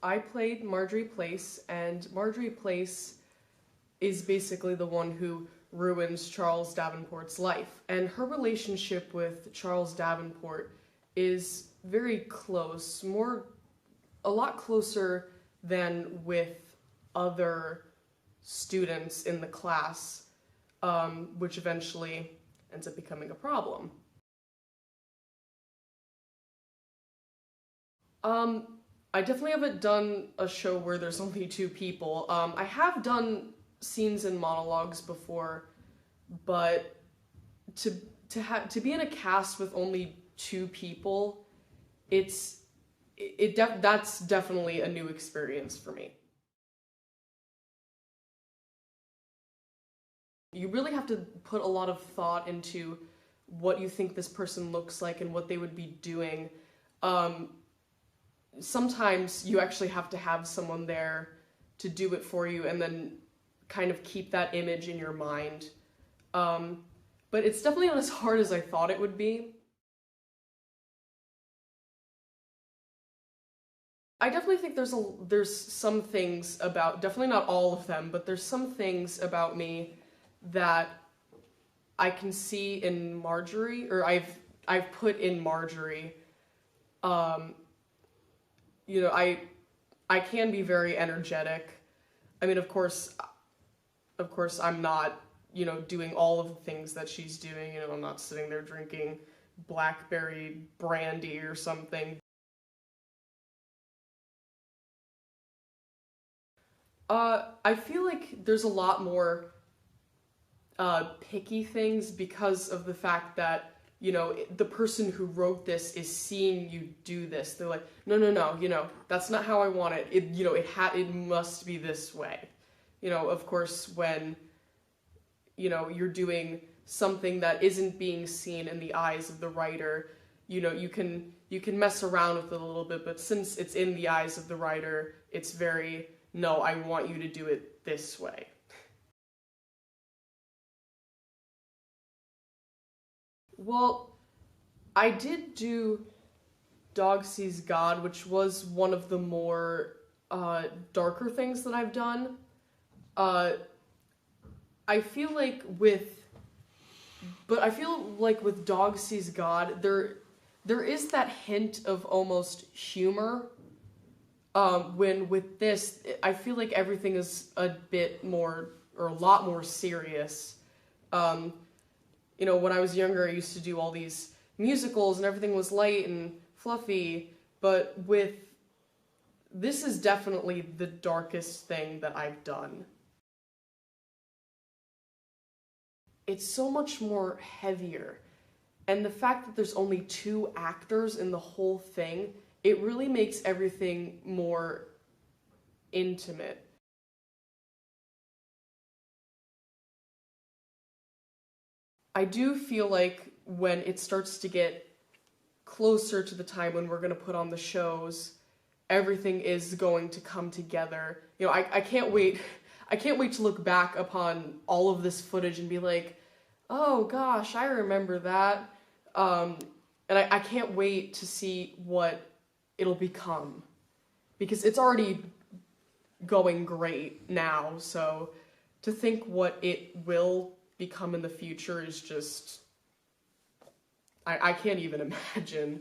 I played Mardery Place, and Mardery Place is basically the one who ruins Charles Davenport's life. And her relationship with Charles Davenport is very close, a lot closer than with other students in the class, which eventually ends up becoming a problem. I definitely haven't done a show where there's only two people. I have done scenes and monologues before, but to be in a cast with only two people, that's definitely a new experience for me. You really have to put a lot of thought into what you think this person looks like and what they would be doing. Sometimes you actually have to have someone there to do it for you and then kind of keep that image in your mind. But it's definitely not as hard as I thought it would be. I definitely think there's some things about, definitely not all of them, but there's some things about me that I can see in Mardery, or I've put in Mardery. You know, I can be very energetic. I mean, of course I'm not, you know, doing all of the things that she's doing. You know, I'm not sitting there drinking blackberry brandy or something. I feel like there's a lot more picky things because of the fact that, you know, the person who wrote this is seeing you do this. They're like, no, you know, that's not how I want it. You know, it must be this way. You know, of course, when, you know, you're doing something that isn't being seen in the eyes of the writer, you know, you can mess around with it a little bit, but since it's in the eyes of the writer, it's very, no, I want you to do it this way. Well, I did do Dog Sees God, which was one of the more darker things that I've done. I feel like with Dog Sees God, there is that hint of almost humor. When with this, I feel like everything is a bit more, or a lot more serious. You know, when I was younger, I used to do all these musicals and everything was light and fluffy, but this is definitely the darkest thing that I've done. It's so much more heavier, and the fact that there's only two actors in the whole thing, it really makes everything more intimate. I do feel like when it starts to get closer to the time when we're going to put on the shows, everything is going to come together. You know, I can't wait. I can't wait to look back upon all of this footage and be like, oh gosh, I remember that. And I can't wait to see what it'll become. Because it's already going great now, so to think what it will become in the future is just, I can't even imagine.